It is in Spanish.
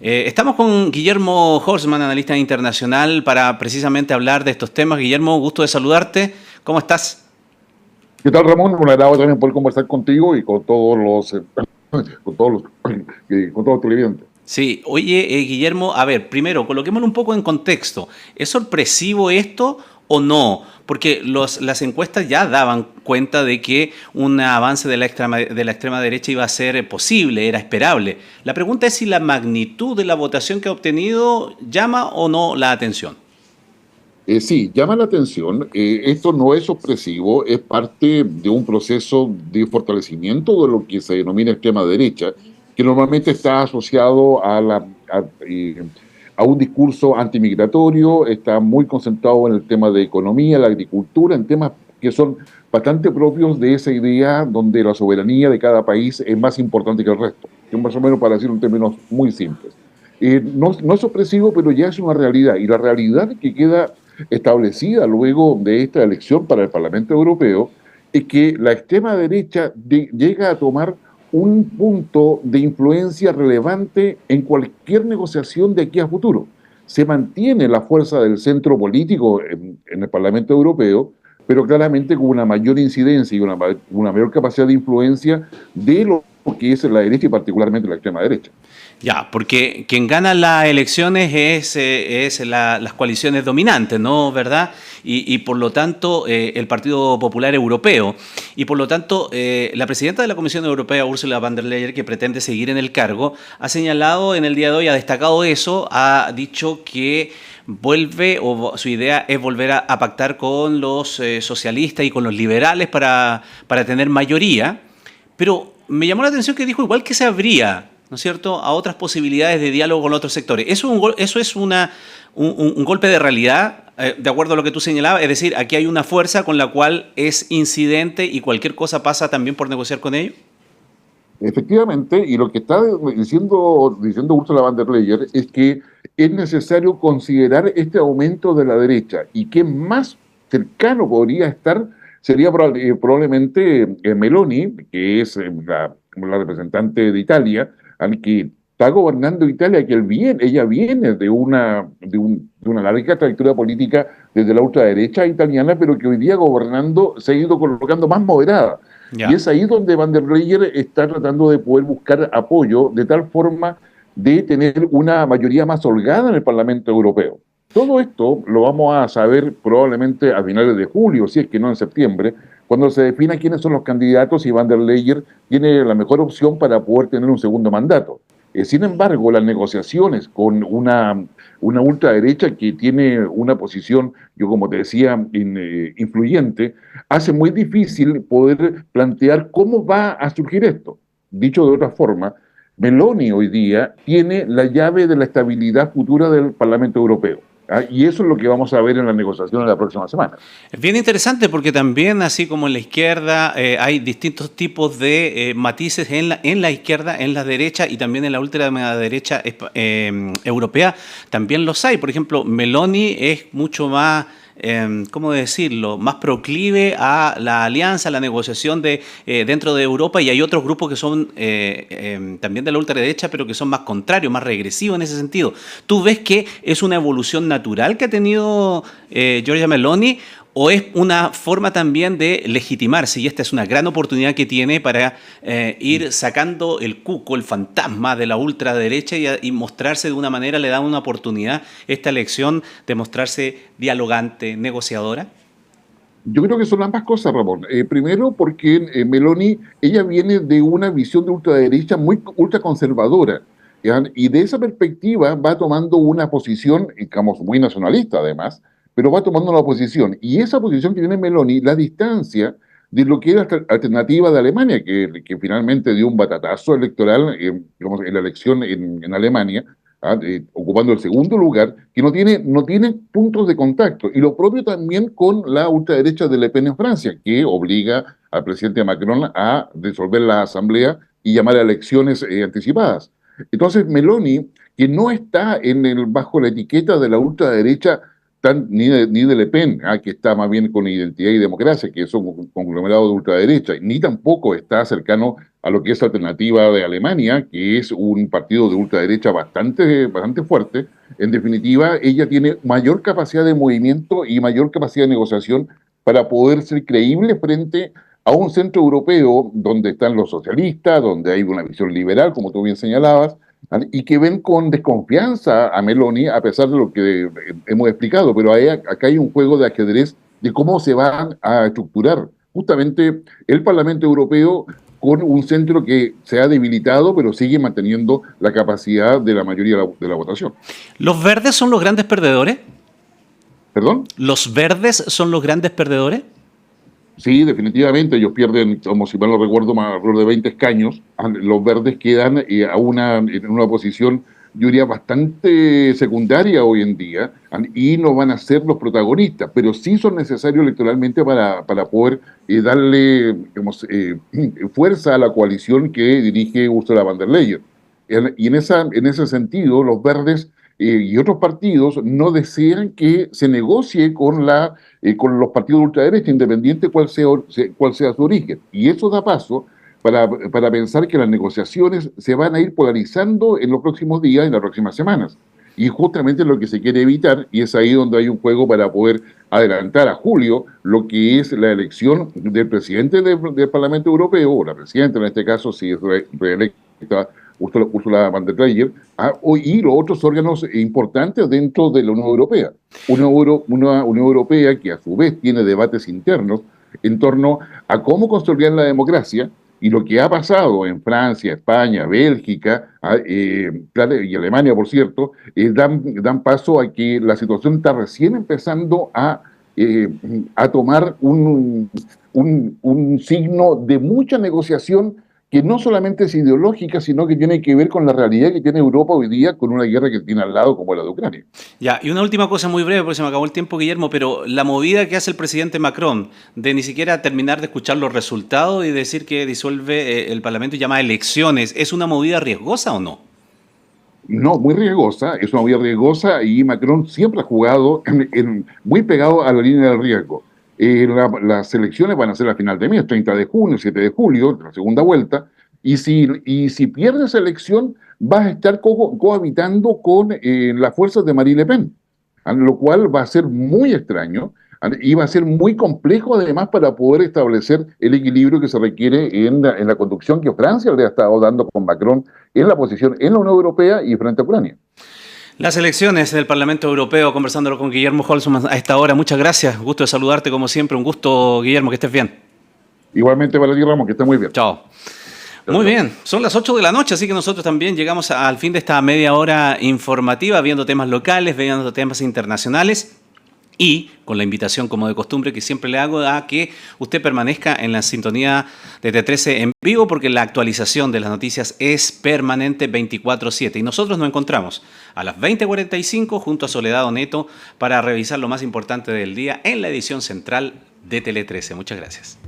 Estamos con Guillermo Horstman, analista internacional, para precisamente hablar de estos temas. Guillermo, gusto de saludarte. ¿Cómo estás? ¿Qué tal, Ramón? Un agrado también poder conversar contigo y con todos los, con todos los, con todos los televidentes. Sí, oye, Guillermo, a ver, primero, coloquémoslo un poco en contexto. ¿Es sorpresivo esto o no? Porque las encuestas ya daban cuenta de que un avance de la extrema derecha iba a ser posible, era esperable. La pregunta es si la magnitud de la votación que ha obtenido llama o no la atención. Sí, llama la atención. Esto no es sorpresivo, es parte de un proceso de fortalecimiento de lo que se denomina extrema derecha, que normalmente está asociado a un discurso antimigratorio, está muy concentrado en el tema de economía, la agricultura, en temas que son bastante propios de esa idea donde la soberanía de cada país es más importante que el resto, que más o menos para decirlo en términos muy simples. No es sorpresivo, pero ya es una realidad, y la realidad que queda establecida luego de esta elección para el Parlamento Europeo es que la extrema derecha llega a tomar un punto de influencia relevante en cualquier negociación de aquí a futuro. Se mantiene la fuerza del centro político en el Parlamento Europeo, pero claramente con una mayor incidencia y una mayor capacidad de influencia de lo que es la derecha y particularmente la extrema derecha. Ya, porque quien gana las elecciones es las coaliciones dominantes, ¿no? ¿Verdad? Y por lo tanto, el Partido Popular Europeo. Y por lo tanto, la presidenta de la Comisión Europea, Ursula von der Leyen, que pretende seguir en el cargo, ha señalado en el día de hoy, ha destacado eso, ha dicho que vuelve, o su idea es volver a pactar con los socialistas y con los liberales para tener mayoría. Pero me llamó la atención que dijo igual que se abría, ¿no es cierto?, a otras posibilidades de diálogo con otros sectores. Eso es un golpe de realidad, de acuerdo a lo que tú señalabas, es decir, aquí hay una fuerza con la cual es incidente y cualquier cosa pasa también por negociar con ellos. Efectivamente, y lo que está diciendo Ursula von der Leyen es que es necesario considerar este aumento de la derecha y que más cercano podría estar sería probablemente Meloni, que es la representante de Italia, al que está gobernando Italia, que ella viene de una larga trayectoria política desde la ultraderecha italiana, pero que hoy día gobernando se ha ido colocando más moderada. Y Ya. es ahí donde Van der Leyen está tratando de poder buscar apoyo de tal forma de tener una mayoría más holgada en el Parlamento Europeo. Todo esto lo vamos a saber probablemente a finales de julio, si es que no en septiembre, cuando se defina quiénes son los candidatos y Van der Leyen tiene la mejor opción para poder tener un segundo mandato. Sin embargo, las negociaciones con una ultraderecha que tiene una posición, yo como te decía, influyente, hace muy difícil poder plantear cómo va a surgir esto. Dicho de otra forma, Meloni hoy día tiene la llave de la estabilidad futura del Parlamento Europeo. Y eso es lo que vamos a ver en la negociación de la próxima semana. Es bien interesante porque también, así como en la izquierda, hay distintos tipos de matices en la izquierda, en la derecha y también en la ultraderecha europea. También los hay. Por ejemplo, Meloni es mucho más, ¿cómo decirlo?, más proclive a la alianza, a la negociación dentro de Europa, y hay otros grupos que son también de la ultraderecha, pero que son más contrarios, más regresivos en ese sentido. ¿Tú ves que es una evolución natural que ha tenido Giorgia Meloni, o es una forma también de legitimarse? Y esta es una gran oportunidad que tiene para ir sacando el cuco, el fantasma de la ultraderecha y mostrarse de una manera, le da una oportunidad esta elección de mostrarse dialogante, negociadora. Yo creo que son ambas cosas, Ramón. Primero, porque Meloni, ella viene de una visión de ultraderecha muy ultraconservadora. ¿Ya? Y de esa perspectiva va tomando una posición, digamos, muy nacionalista además, pero va tomando una posición. Y esa posición que tiene Meloni la distancia de lo que era la alternativa de Alemania, que finalmente dio un batatazo electoral, digamos, en la elección en Alemania, ocupando el segundo lugar, que no tiene puntos de contacto. Y lo propio también con la ultraderecha de Le Pen en Francia, que obliga al presidente Macron a disolver la asamblea y llamar a elecciones anticipadas. Entonces, Meloni, que no está bajo la etiqueta de la ultraderecha ni de Le Pen, que está más bien con Identidad y Democracia, que es un conglomerado de ultraderecha, ni tampoco está cercano a lo que es Alternativa de Alemania, que es un partido de ultraderecha bastante fuerte. En definitiva, ella tiene mayor capacidad de movimiento y mayor capacidad de negociación para poder ser creíble frente a un centro europeo donde están los socialistas, donde hay una visión liberal, como tú bien señalabas, y que ven con desconfianza a Meloni, a pesar de lo que hemos explicado. Pero acá hay un juego de ajedrez de cómo se van a estructurar justamente el Parlamento Europeo con un centro que se ha debilitado, pero sigue manteniendo la capacidad de la mayoría de la votación. ¿Los verdes son los grandes perdedores? ¿Perdón? ¿Los verdes son los grandes perdedores? Sí, definitivamente, ellos pierden, como si mal no recuerdo, más alrededor de 20 escaños. Los verdes quedan en una posición, yo diría, bastante secundaria hoy en día, y no van a ser los protagonistas, pero sí son necesarios electoralmente para poder darle, digamos, fuerza a la coalición que dirige Ursula von der Leyen. Y en ese sentido, los verdes y otros partidos no desean que se negocie con los partidos de ultraderecha, independiente cuál sea su origen. Y eso da paso para pensar que las negociaciones se van a ir polarizando en los próximos días, en las próximas semanas. Y justamente lo que se quiere evitar, y es ahí donde hay un juego para poder adelantar a julio lo que es la elección del presidente del Parlamento Europeo, o la presidenta en este caso, si es reelecta Ursula von der Leyen, y los otros órganos importantes dentro de la Unión Europea. Una Unión Europea que a su vez tiene debates internos en torno a cómo consolidar la democracia, y lo que ha pasado en Francia, España, Bélgica y Alemania, por cierto, dan paso a que la situación está recién empezando a tomar un signo de mucha negociación que no solamente es ideológica, sino que tiene que ver con la realidad que tiene Europa hoy día con una guerra que tiene al lado como la de Ucrania. Ya, y una última cosa muy breve, porque se me acabó el tiempo, Guillermo, pero la movida que hace el presidente Macron de ni siquiera terminar de escuchar los resultados y decir que disuelve el Parlamento y llama a elecciones, ¿es una movida riesgosa o no? No, muy riesgosa, es una movida riesgosa, y Macron siempre ha jugado muy pegado a la línea del riesgo. Las elecciones van a ser a final de mes, 30 de junio, 7 de julio, la segunda vuelta, y si pierde esa elección, vas a estar cohabitando con las fuerzas de Marine Le Pen, lo cual va a ser muy extraño, y va a ser muy complejo además para poder establecer el equilibrio que se requiere en la conducción que Francia le ha estado dando con Macron en la posición en la Unión Europea y frente a Ucrania. Las elecciones del Parlamento Europeo, conversándolo con Guillermo Holzman a esta hora. Muchas gracias, gusto de saludarte como siempre. Un gusto, Guillermo, que estés bien. Igualmente para ti, Ramos, que estés muy bien. Chao. Muy bien, son las 8 de la noche, así que nosotros también llegamos al fin de esta media hora informativa, viendo temas locales, viendo temas internacionales. Y con la invitación, como de costumbre, que siempre le hago a que usted permanezca en la sintonía de T13 en vivo, porque la actualización de las noticias es permanente 24/7. Y nosotros nos encontramos a las 20:45 junto a Soledad Oneto para revisar lo más importante del día en la edición central de Tele 13. Muchas gracias.